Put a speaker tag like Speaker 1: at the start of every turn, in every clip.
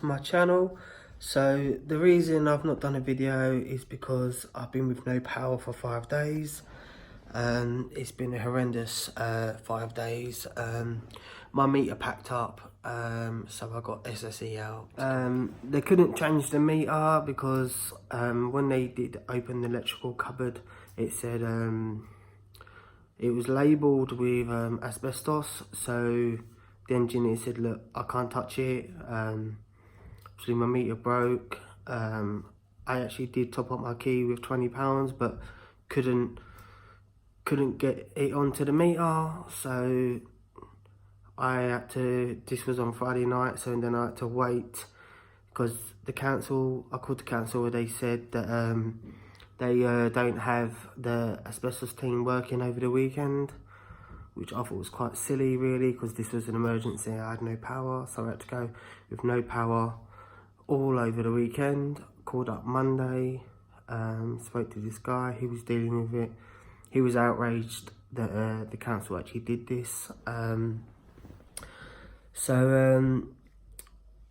Speaker 1: to my channel. So the reason I've not done a video is because I've been with no power for 5 days. It's been a horrendous 5 days. My meter packed up, so I got SSE out. They couldn't change the meter because when they did open the electrical cupboard, it said it was labelled with asbestos. So the engineer said, look, I can't touch it. Actually my meter broke. I actually did top up my key with £20, but couldn't get it onto the meter, so I had to, this was on Friday night, so then I had to wait because the council, I called the council, they said that they don't have the asbestos team working over the weekend, which I thought was quite silly really, because this was an emergency. I had no power, so I had to go with no power all over the weekend. Called up Monday, spoke to this guy who was dealing with it. He was outraged that the council actually did this. And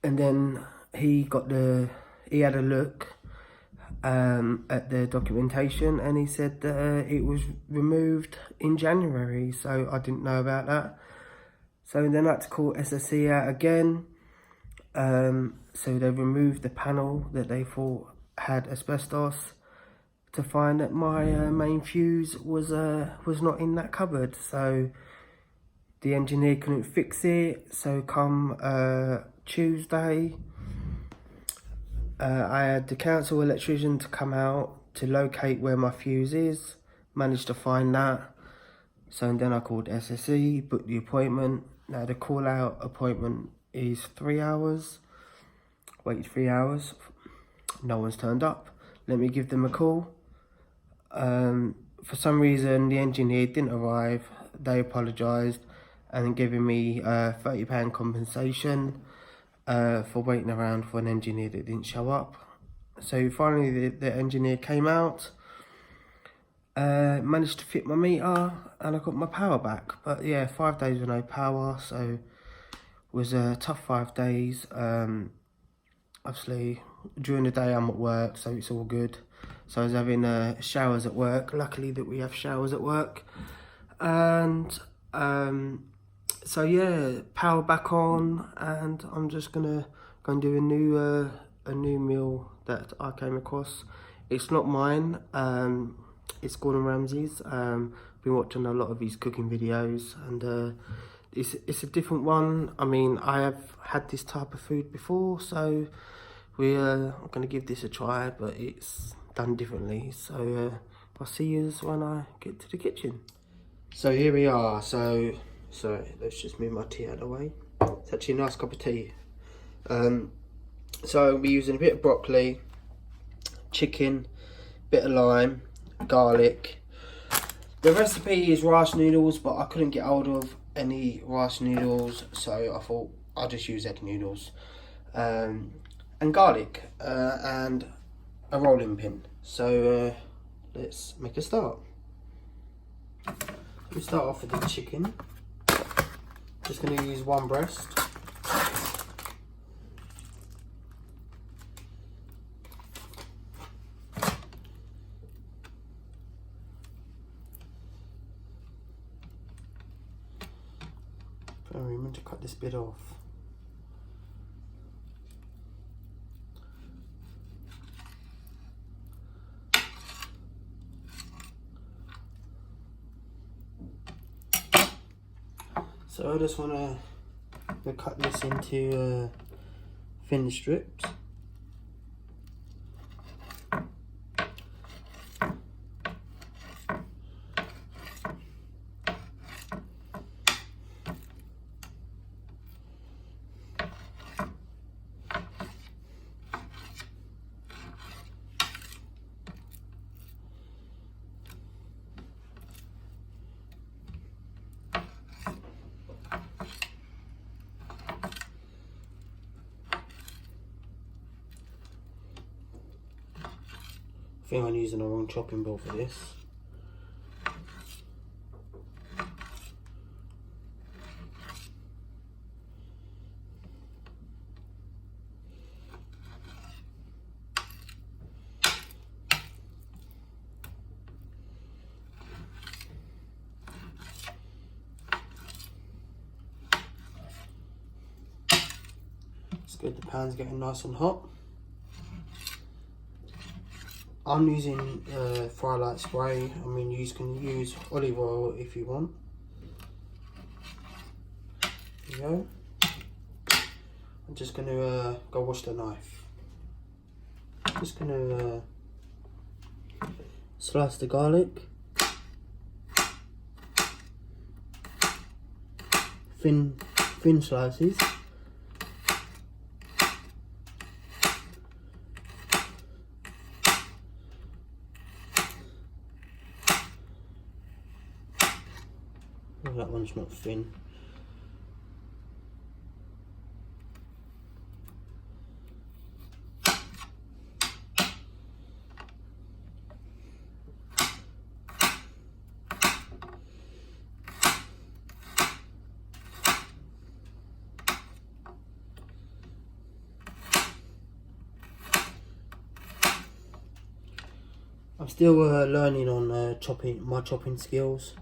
Speaker 1: then he had a look at the documentation, and he said that it was removed in January, so I didn't know about that. So then I had to call SSE out again. So they removed the panel that they thought had asbestos, to find that my main fuse was not in that cupboard. So the engineer couldn't fix it. So come Tuesday, I had the council electrician to come out to locate where my fuse is. Managed to find that. So then I called SSE, booked the appointment. Now the call out appointment is 3 hours. Waited 3 hours. No one's turned up. Let me give them a call. For some reason the engineer didn't arrive. They apologised and giving me £30 compensation for waiting around for an engineer that didn't show up. So finally the engineer came out, managed to fit my meter, and I got my power back. But yeah, 5 days with no power, so it was a tough 5 days. Obviously during the day I'm at work, so it's all good. So I was having showers at work. Luckily that we have showers at work. And so yeah, power back on, and I'm just gonna go and do a new meal that I came across. It's not mine. It's Gordon Ramsay's. Been watching a lot of his cooking videos, and it's a different one. I mean, I have had this type of food before, so we're gonna give this a try, but it's done differently. So I'll see you when I get to the kitchen. So here we are. So let's just move my tea out of the way. It's actually a nice cup of tea. So we're using a bit of broccoli, chicken, bit of lime, garlic. The recipe is rice noodles, but I couldn't get hold of any rice noodles, so I thought I'll just use egg noodles. And garlic, and a rolling pin. So let's make a start. We start off with the chicken. Just going to use one breast. I remember to cut this bit off. So I just want to cut this into thin strips. I think I'm using the wrong chopping board for this. good, the pan's getting nice and hot. I'm using fry light spray. I mean, you can use olive oil if you want. There you go. I'm just going to go wash the knife. Just going to slice the garlic. Thin slices. Oh, that one's not thin. I'm still learning on my chopping skills,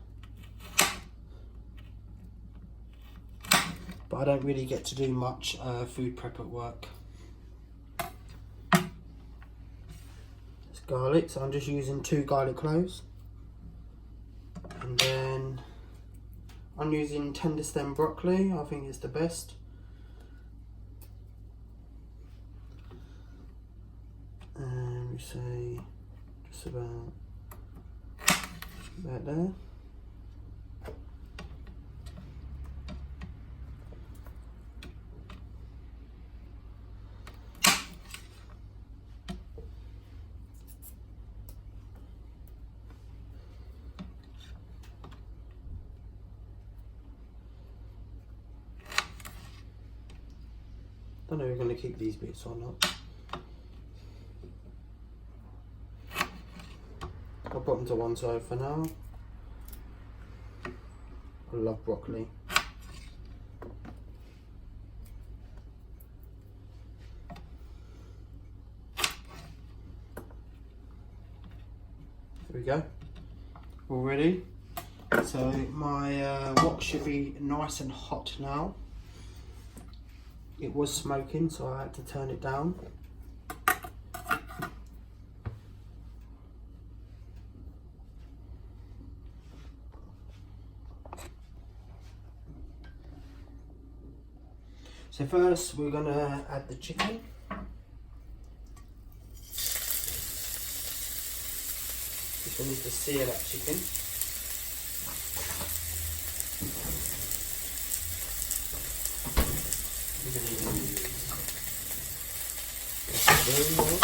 Speaker 1: but I don't really get to do much food prep at work. It's garlic, so I'm just using 2 garlic cloves, and then I'm using tender stem broccoli. I think it's the best. And we say just about there. Don't know if we're going to keep these bits or not. I'll put them to one side for now. I love broccoli. There we go. All ready. So my wok should be nice and hot now. It was smoking, so I had to turn it down. So first we're going to add the chicken. Just need to sear that chicken. We're going to use very well.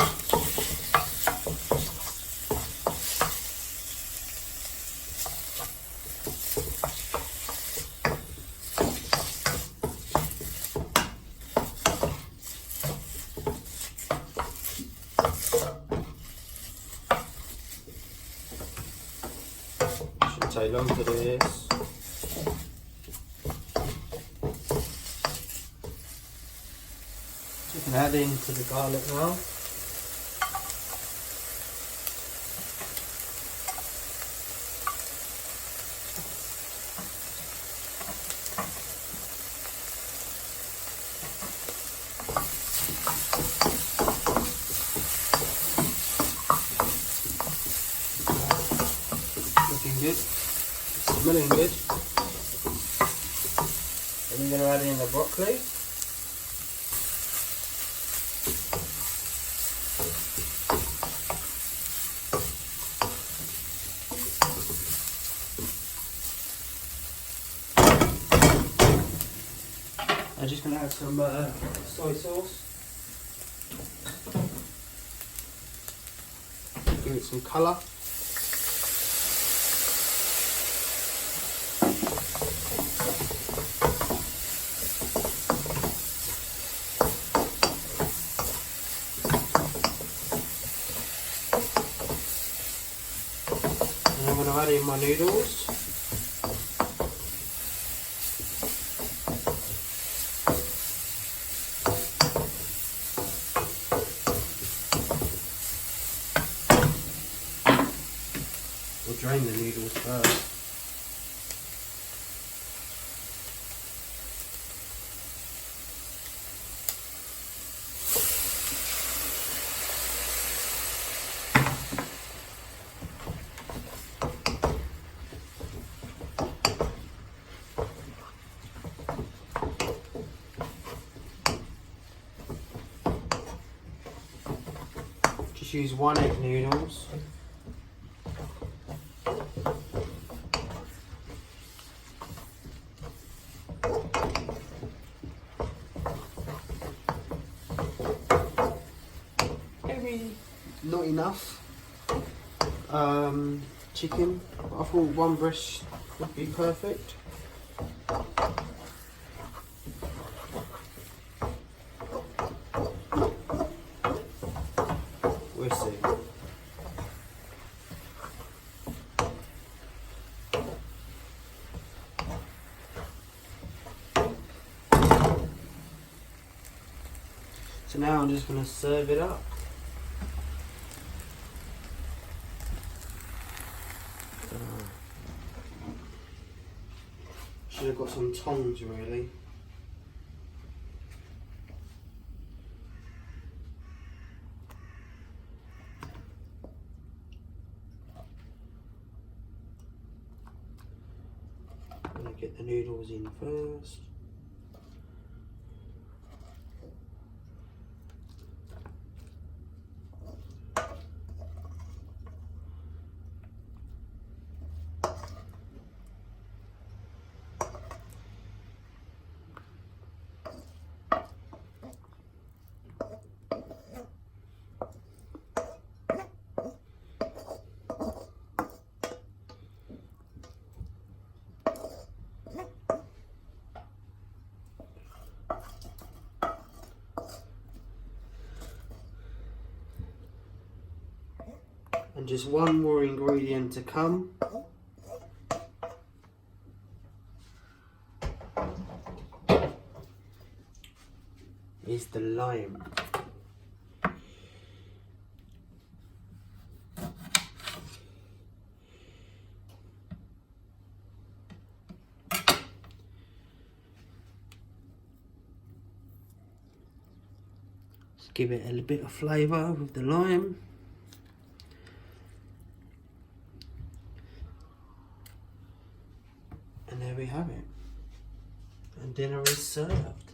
Speaker 1: Take long to do this. You can add into the garlic now. Looking good. Smelling good. And we're going to add in the broccoli. I'm just going to add some soy sauce. Give it some colour. And I'm going to add in my noodles. We'll drain the noodles first. use 1 egg noodles. Maybe not enough chicken. I thought 1 breast would be perfect. We'll see. So now I'm just going to serve it up. Should have got some tongs really. I'm going to get the noodles in first. And just one more ingredient to come. Is the lime. Just give it a little bit of flavour with the lime. And there we have it. And dinner is served.